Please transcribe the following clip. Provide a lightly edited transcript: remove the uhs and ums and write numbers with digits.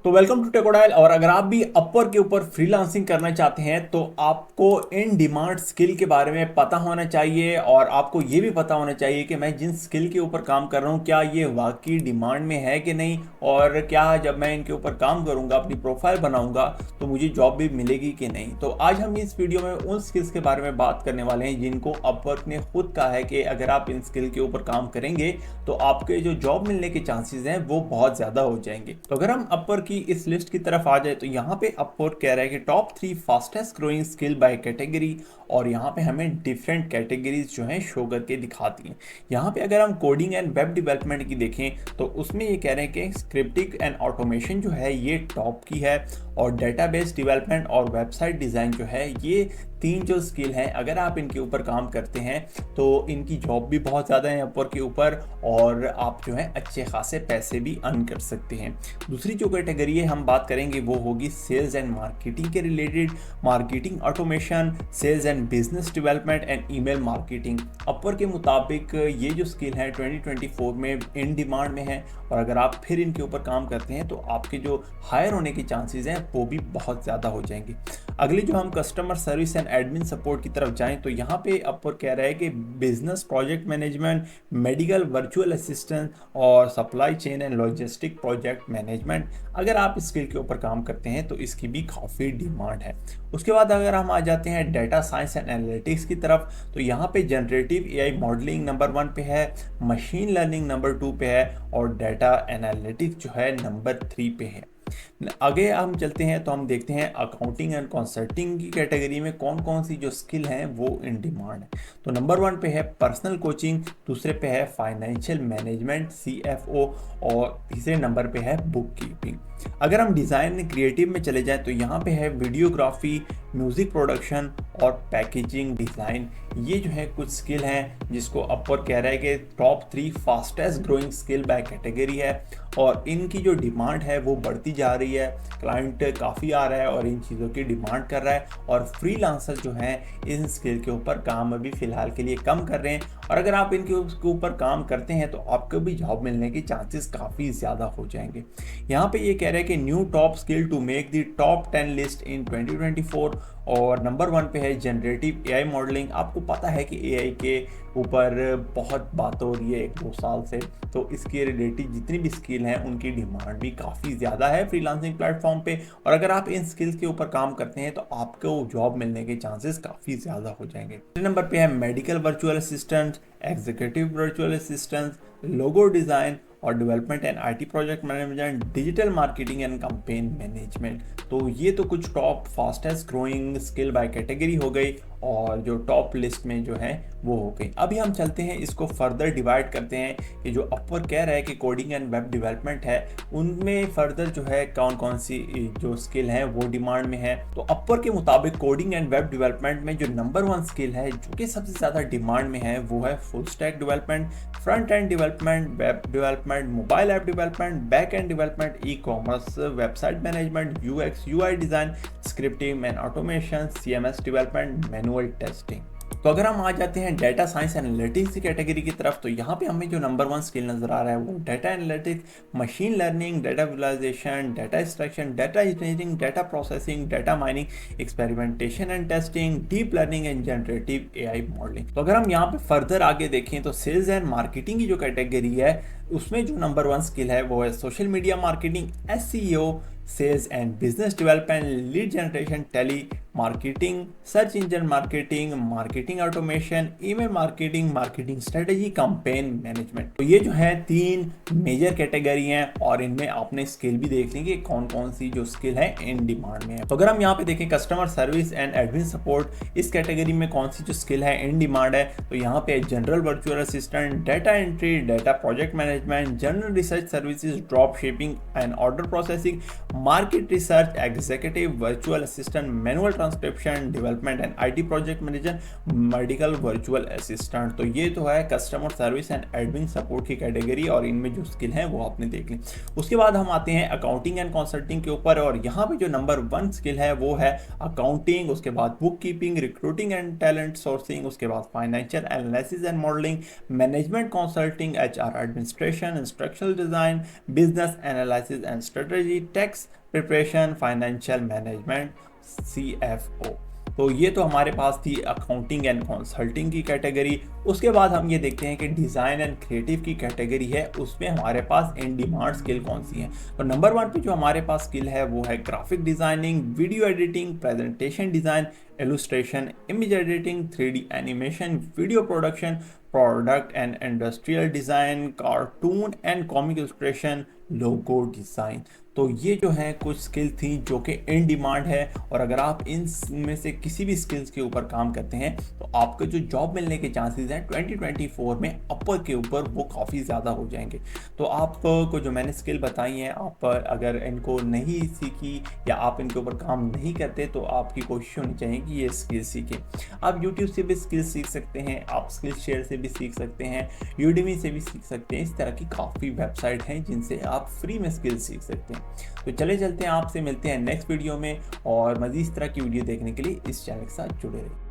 तो welcome to टेकोडाइल। और अगर आप भी अपवर्क के ऊपर फ्रीलांसिंग करना चाहते हैं तो आपको इन डिमांड स्किल के बारे में पता होना चाहिए और आपको ये भी पता होना चाहिए कि मैं जिन स्किल के ऊपर काम कर रहा हूँ क्या ये वाकई डिमांड में है कि नहीं, और क्या जब मैं इनके ऊपर काम करूँगा, अपनी प्रोफाइल बनाऊँगा तो मुझे जॉब भी मिलेगी कि नहीं। तो आज हम इस वीडियो में उन स्किल्स के बारे में बात करने वाले हैं जिनको अपवर्क ने खुद कहा है कि अगर आप इन स्किल के ऊपर काम करेंगे तो आपके जो जॉब मिलने के चांसेस हैं वो बहुत ज़्यादा हो जाएंगे। तो अगर हम अपवर्क की इस लिस्ट की तरफ आ जाए तो यहाँ पे अपवर्क कह रहा है कि top 3 fastest growing skill by category, और यहाँ पे हमें डिफरेंट कैटेगरीज जो हैं शो करके दिखाती हैं। यहाँ पे अगर हम कोडिंग एंड वेब डेवलपमेंट की देखें तो उसमें ये कह रहे हैं कि स्क्रिप्टिंग एंड ऑटोमेशन जो है ये टॉप की है, और डेटाबेस डेवलपमेंट और वेबसाइट डिज़ाइन जो है ये तीन जो स्किल हैं अगर आप इनके ऊपर काम करते हैं तो इनकी जॉब भी बहुत ज़्यादा है अपवर्क के ऊपर, और आप जो है अच्छे खासे पैसे भी अर्न कर सकते हैं। दूसरी जो कैटेगरी है हम बात करेंगे वो होगी सेल्स एंड मार्केटिंग के रिलेटेड, marketing automation, sales and business development and email marketing. Upwork के मुताबिक ये जो स्किल है 2024 में इन डिमांड में है, और अगर आप फिर इनके ऊपर काम करते हैं तो आपके जो हायर होने के चांसेस हैं वो भी बहुत ज़्यादा हो जाएंगे। अगली जो हम customer service and admin support की तरफ जाएं तो यहाँ पे अपवर्क कह रहा है कि business project management, medical virtual assistant और supply chain and logistic project management, अगर आप इस स्किल के ऊपर काम करते हैं तो इसकी भी काफ़ी डिमांड है। उसके बाद अगर हम आ जाते हैं डेटा साइंस एंड एनालिटिक्स की तरफ तो यहाँ पे जनरेटिव एआई मॉडलिंग नंबर 1 पे है, मशीन लर्निंग नंबर 2 पे है, और डेटा एनालिटिक्स जो है नंबर 3 पे है। आगे हम चलते हैं तो हम देखते हैं अकाउंटिंग एंड कंसल्टिंग की कैटेगरी में कौन कौन सी जो स्किल हैं वो इन डिमांड है। तो नंबर 1 पे है पर्सनल कोचिंग, दूसरे पे है फाइनेंशियल मैनेजमेंट सीएफओ, और तीसरे नंबर पे है बुक कीपिंग। अगर हम डिज़ाइन क्रिएटिव में चले जाएं तो यहाँ पे है वीडियोग्राफी, म्यूज़िक प्रोडक्शन और पैकेजिंग डिज़ाइन। ये जो है कुछ स्किल हैं जिसको अपवर्क कह रहा है कि top 3 fastest growing skill by category है, और इनकी जो डिमांड है वो बढ़ती जा रही है। क्लाइंट काफ़ी आ रहा है और इन चीज़ों की डिमांड कर रहा है, और फ्रीलांसर जो हैं इन स्किल के ऊपर काम अभी फ़िलहाल के लिए कम कर रहे हैं, और अगर आप इनके ऊपर काम करते हैं तो आपको भी जॉब मिलने के चांसेस काफ़ी ज़्यादा हो जाएंगे। यहाँ पे ये कह रहे हैं कि new top skill to make the top 10 list in 2024, और नंबर 1 पे है जनरेटिव एआई मॉडलिंग। आपको पता है कि एआई के ऊपर बहुत बात हो रही है 1-2 साल से, तो इसके रिलेटेड जितनी भी स्किल हैं उनकी डिमांड भी काफ़ी ज़्यादा है फ्रीलांसिंग प्लेटफॉर्म पे, और अगर आप इन स्किल्स के ऊपर काम करते हैं तो आपको जॉब मिलने के चांसेस काफ़ी ज़्यादा हो जाएंगे। तीसरे नंबर पे है medical virtual assistant, executive virtual assistant, logo design और development and IT project management, digital marketing and campaign management. तो ये तो कुछ top fastest growing skill by category हो गई, और जो टॉप लिस्ट में जो है वो हो गई। अभी हम चलते हैं इसको फर्दर डिवाइड करते हैं कि जो अपवर्क कह रहा है कि कोडिंग एंड वेब डेवलपमेंट है उनमें फर्दर जो है कौन कौन सी जो स्किल है वो डिमांड में है। तो अपवर्क के मुताबिक कोडिंग एंड वेब डेवलपमेंट में जो नंबर 1 स्किल है जो कि सबसे ज़्यादा डिमांड में है वो है full stack development, front end development, web development, mobile app development, back and development, e commerce, website management, UX UI design, scripting and automation, CMS development, manual testing. तो अगर हम आ जाते हैं डेटा साइंस एनालिटिक्स की category की तरफ तो यहाँ पे हमें जो नंबर 1 स्किल नज़र आ रहा है वो data analytics, machine learning, data visualisation, data extraction, data engineering, data processing, data mining, experimentation and testing, deep learning and generative AI modelling. तो अगर हम यहाँ पे फर्दर आगे देखें तो सेल्स एंड मार्केटिंग की जो कैटेगरी है उसमें जो नंबर 1 स्किल है वो है social media marketing, SEO, sales and business development, lead generation, telemarketing, search engine marketing, marketing automation, email marketing, marketing strategy, campaign management. तो ये जो है 3 मेजर कैटेगरी हैं, और इनमें आपने स्किल भी देख ली कि कौन कौन सी जो स्किल है इन डिमांड में है। तो अगर हम यहाँ पे देखें customer service and admin support, इस कैटेगरी में कौन सी जो स्किल है इन डिमांड है तो यहाँ पे general virtual assistant, data entry, data project management, general research services, drop shipping and order processing, market research, executive virtual assistant, manual transcription, development and IT project manager, medical virtual assistant. तो ये तो है customer service and admin support की category, और इनमें जो skill है वो आपने देख ली। उसके बाद हम आते हैं अकाउंटिंग एंड कंसल्टिंग के ऊपर, और यहाँ पे जो नंबर 1 स्किल है वो है अकाउंटिंग, उसके बाद book keeping, recruiting and talent sourcing, उसके बाद financial analysis and modelling, management consulting, HR administration, instructional design, business analysis and strategy, tax preparation, financial management, CFO। तो ये तो हमारे पास थी अकाउंटिंग एंड कंसल्टिंग की कैटेगरी। उसके बाद हम ये देखते हैं कि डिज़ाइन एंड क्रिएटिव की कैटेगरी है, उसमें हमारे पास इन डिमांड स्किल कौन सी है। तो नंबर 1 पे जो हमारे पास स्किल है वो है graphic designing, video editing, presentation design, illustration, image editing, 3D animation, video production, product and industrial design, cartoon and comic illustration, logo design. तो ये जो है कुछ स्किल थी जो कि इन डिमांड है, और अगर आप इन में से किसी भी स्किल्स के ऊपर काम करते हैं तो आपके जो जॉब मिलने के चांसेस हैं 2024 में अपर के ऊपर वो काफ़ी ज़्यादा हो जाएंगे। तो आपको जो मैंने स्किल बताई हैं, आप अगर इनको नहीं सीखी या आप इनके ऊपर काम नहीं करते तो आपकी कोशिश होनी चाहिए कि ये स्किल सीखें। आप यूट्यूब से भी स्किल सीख सकते हैं, आप स्किल शेयर से भी सीख सकते हैं, यूडेमी से भी सीख सकते हैं। इस तरह की काफ़ी वेबसाइट हैं जिनसे आप फ्री में स्किल सीख सकते हैं। तो चले चलते हैं, आपसे मिलते हैं नेक्स्ट वीडियो में, और मज़ीद इस तरह की वीडियो देखने के लिए इस चैनल के साथ जुड़े रहिए।